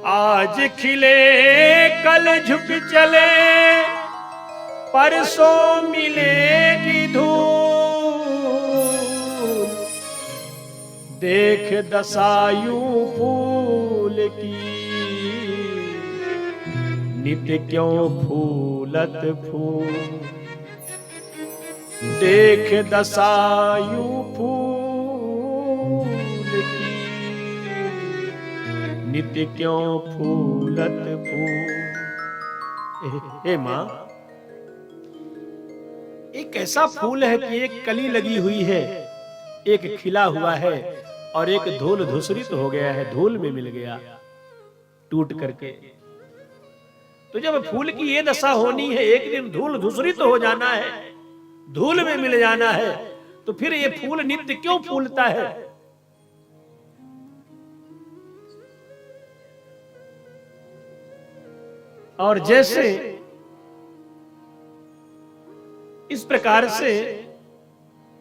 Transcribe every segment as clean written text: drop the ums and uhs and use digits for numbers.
आज खिले कल झुक चले, परसों मिलेगी धूल। देख दशायूं फूल की, नित्य क्यों फूलत फूल। देख दशायूं फूल की, नित्य क्यों फूलत फूल। हे मां, एक ऐसा फूल है कि एक कली लगी हुई है, एक खिला हुआ है और एक धूल धूसरित हो गया है, धूल में मिल गया टूट करके। तो जब फूल की ये दशा होनी है, एक दिन धूल धूसरित हो जाना है, धूल में मिल जाना है, तो फिर ये फूल नित्य क्यों फूलता है? और जैसे इस प्रकार से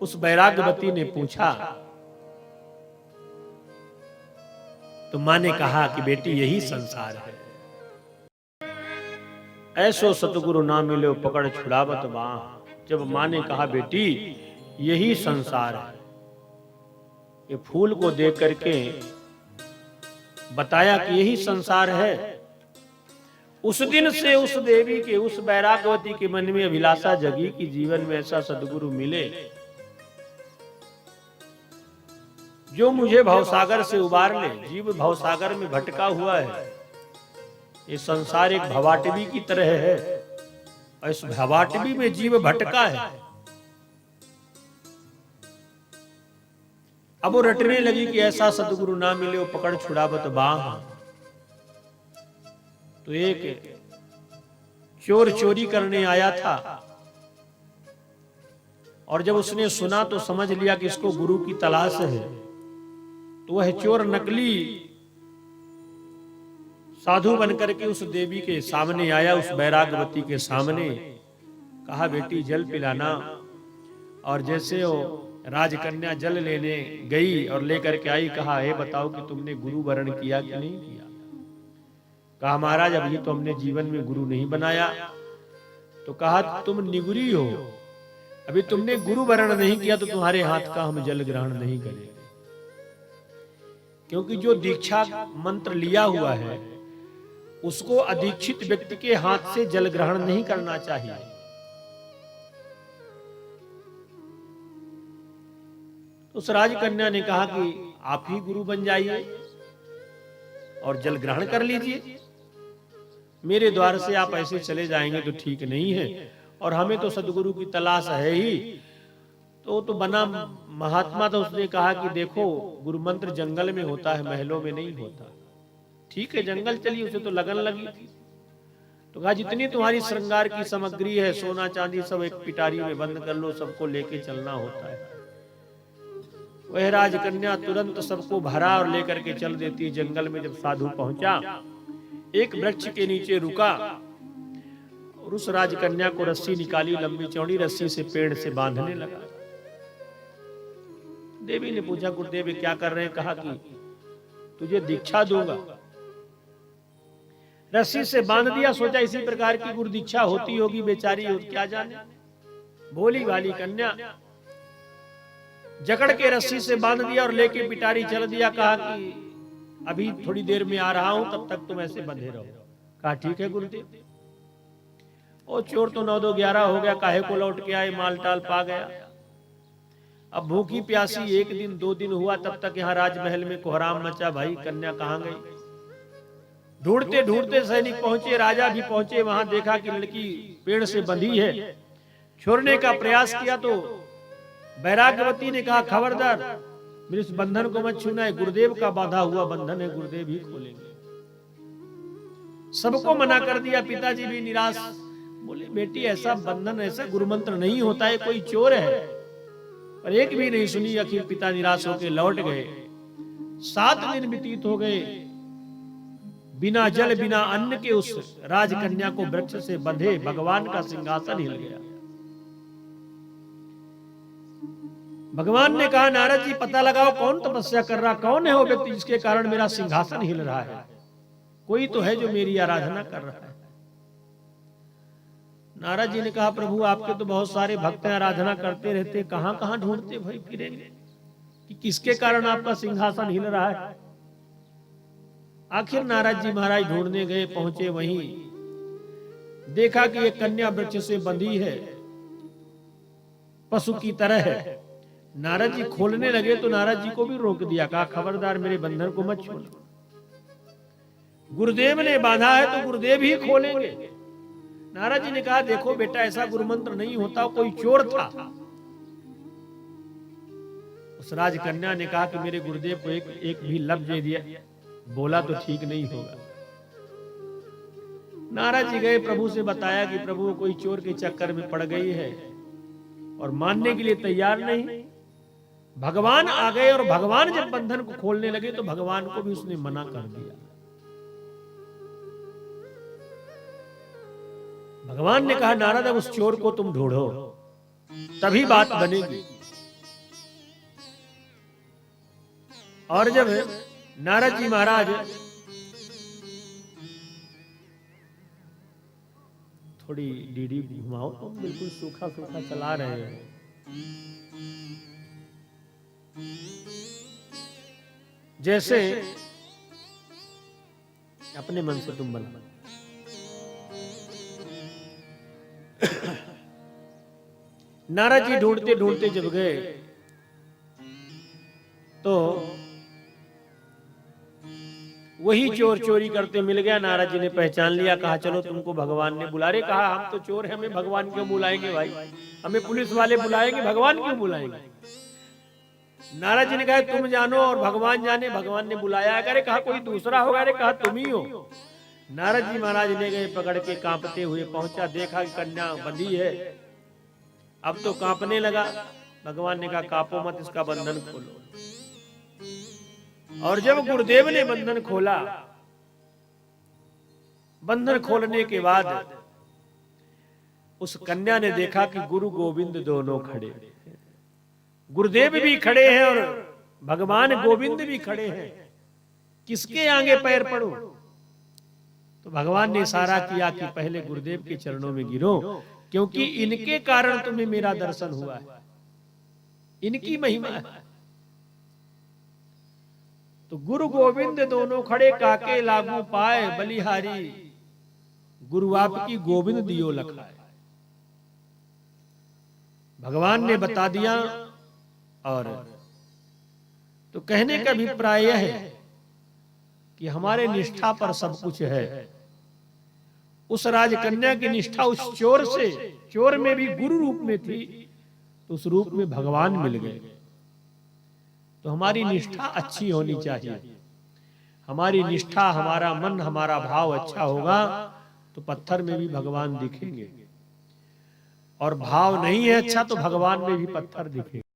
उस वैराग्यवती ने पूछा, तो मां ने कहा कि बेटी यही संसार है। ऐसो सतगुरु ना मिले पकड़ छुड़ावत बाह। जब मां ने कहा बेटी यही संसार है, ये फूल को देख करके बताया कि यही संसार है, उस दिन से उस देवी के, उस वैराग्यवती के मन में अभिलाषा जगी कि जीवन में ऐसा सद्गुरु मिले जो मुझे भवसागर से उबार ले। जीव भवसागर में भटका हुआ है, ये संसार एक भवाटवी की तरह है और इस भवाटवी में जीव भटका है। अब वो रटने लगी कि ऐसा सद्गुरु ना मिले वो पकड़ छुड़ावत बाह। तो एक चोर चोरी करने आया था और जब उसने सुना तो समझ लिया कि इसको गुरु की तलाश है, तो वह चोर नकली साधु बनकर के उस देवी के सामने आया, उस वैराग्यवती के सामने। कहा बेटी जल पिलाना। और जैसे वो राजकन्या जल लेने गई और लेकर के आई, कहा हे बताओ कि तुमने गुरु वरण किया कि नहीं किया? कहा महाराज अभी तो हमने जीवन में गुरु नहीं बनाया। तो कहा तुम निगुरी हो, अभी तुमने गुरु वरण नहीं किया तो तुम्हारे हाथ का हम जल ग्रहण नहीं करेंगे। क्योंकि जो दीक्षा मंत्र लिया हुआ है उसको अदीक्षित व्यक्ति के हाथ से जल ग्रहण नहीं करना चाहिए। तो उस राजकन्या ने कहा कि आप ही गुरु बन जाइए और जल ग्रहण कर लीजिए, मेरे द्वार से आप ऐसे चले जाएंगे तो ठीक नहीं है, और हमें तो सद्गुरु की तलाश है ही। तो बना महात्मा, तो उसने कहा कि देखो गुरु मंत्र जंगल में होता है, महलों में नहीं होता। ठीक है जंगल चली, उसे तो लगन लगी थी। तो कहा जितनी तुम्हारी श्रृंगार की सामग्री है, सोना चांदी सब एक पिटारी में बंद कर लो, सबको लेके चलना होता है। वह राजकन्या तुरंत सबको भरा और लेकर के चल देती। जंगल में जब साधु पहुंचा, एक वृक्ष के नीचे रुका और उस राजकन्या को रस्सी निकाली, लंबी चौड़ी रस्सी से पेड़ से बांधने लगा। देवी ने पूछा गुरुदेव क्या कर रहे हैं? कहा कि तुझे दीक्षा दूंगा। रस्सी से बांध दिया, सोचा इसी प्रकार की गुरु दीक्षा होती होगी बेचारी, और क्या जाने। भोली वाली कन्या जकड़ के रस्सी से बांध दिया और लेके पिटारी चल दिया। कहा कि अभी थोड़ी देर में आ रहा हूं, तब तक तुम ऐसे बंधे रहो। कहा ठीक है गुरुदेव। और चोर तो 9 2 11 हो गया, काहे को लौट के आए, माल टाल पा गया। अब भूखी प्यासी 1 दिन 2 दिन हुआ, तब तक यहाँ राजमहल में कोहराम मचा। भाई कन्या कहाँ गई? ढूंढते ढूंढते सैनिक पहुंचे, राजा भी पहुंचे। वहां देखा कि लड़की पेड़ से बंधी है। छोड़ने का प्रयास किया तो वैराग्यवती ने कहा खबरदार मेरे इस बंधन को मत छूना है, गुरुदेव का बांधा हुआ बंधन है, गुरुदेव ही खोलेंगे। सबको मना कर दिया। पिताजी भी निराश, बोले बेटी ऐसा बंधन, ऐसा गुरु मंत्र नहीं होता है, कोई चोर है। पर एक भी नहीं सुनी। आखिर पिता निराश होकर लौट गए। 7 दिन व्यतीत हो गए। बिना जल बिना अन्न के उस राजकन्या को वृक्ष से बंधे भगवान का सिंहासन हिल गया। भगवान ने कहा नारद जी पता लगाओ कौन तपस्या कर रहा, कौन है वो व्यक्ति जिसके कारण मेरा सिंहासन हिल रहा है, कोई तो है जो मेरी आराधना कर रहा है। नारद जी ने कहा, प्रभु आपके तो बहुत सारे भक्त हैं, आराधना करते रहते, कहां कहां ढूंढते भाई फिरेंगे कि किसके कारण आपका सिंहासन हिल रहा है। आखिर नारद जी महाराज ढूंढने गए, पहुंचे वहीं, देखा कि एक कन्या वृक्ष से बंधी है, पशु की तरह है। नारद जी खोलने लगे तो नारद जी को भी रोक दिया, कहा खबरदार मेरे बंधन को मत छोड़ो, गुरुदेव ने बांधा है तो गुरुदेव ही खोलेंगे। नारद जी ने कहा, देखो बेटा ऐसा गुरु मंत्र नहीं होता, कोई चोर था। उस राजकन्या ने कहा कि मेरे गुरुदेव को एक भी लफ्ज दे दिया, बोला तो ठीक नहीं होगा। नारद जी गए, प्रभु से बताया कि प्रभु कोई चोर के चक्कर में पड़ गई है और मानने के लिए तैयार नहीं। भगवान आ गए और भगवान जब बंधन को खोलने लगे तो भगवान को भी उसने मना कर दिया। भगवान ने कहा, नारद अब उस चोर को तुम ढूंढो, तभी बात बनेगी। और जब नारद जी महाराज थोड़ी डीडी घुमाओ, तो बिल्कुल सूखा सूखा चला रहे हैं। जैसे अपने मन से तुम बना। नारद जी ढूंढते ढूंढते जब गए तो वही चोर चोरी करते मिल गया। नारद जी ने पहचान लिया, कहा चलो तुमको भगवान ने बुला रहे। कहा हम तो चोर हैं, हमें भगवान क्यों बुलाएंगे भाई, हमें पुलिस वाले बुलाएंगे, भगवान क्यों बुलाएंगे। नारद जी ने कहा तुम जानो और भगवान जाने, भगवान ने बुलाया। अरे कहा कोई दूसरा होगा, अरे कहा तुम ही हो। नारद जी महाराज ले गए, पकड़ के कांपते हुए पहुंचा, देखा कि कन्या बंधी है, अब तो कांपने लगा। भगवान ने कहा कांपो मत, इसका बंधन खोलो। और जब गुरुदेव ने बंधन खोला, बंधन खोलने के बाद उस कन्या ने देखा कि गुरु गोविंद दोनों खड़े, गुरुदेव भी खड़े हैं और भगवान गोविंद भी खड़े हैं, किसके आगे पैर पड़ूं। तो भगवान ने इशारा किया कि पहले गुरुदेव के चरणों में गिरो, क्योंकि इनके कारण तुम्हें मेरा दर्शन हुआ है, इनकी महिमा है। तो गुरु गोविंद दोनों खड़े, काके लागू पाए बलिहारी, गुरु आपकी गोविंद दियो लखाए। भगवान ने बता दिया। और तो कहने का अभिप्राय यह है कि हमारे निष्ठा पर सब कुछ है। उस राजकन्या की निष्ठा उस चोर से, चोर में भी गुरु रूप में थी, तो उस रूप में भगवान मिल गए। तो हमारी निष्ठा अच्छी होनी चाहिए। हमारी निष्ठा, हमारा मन, हमारा भाव अच्छा होगा तो पत्थर में भी भगवान दिखेंगे, और भाव नहीं है अच्छा तो भगवान में भी पत्थर दिखेंगे।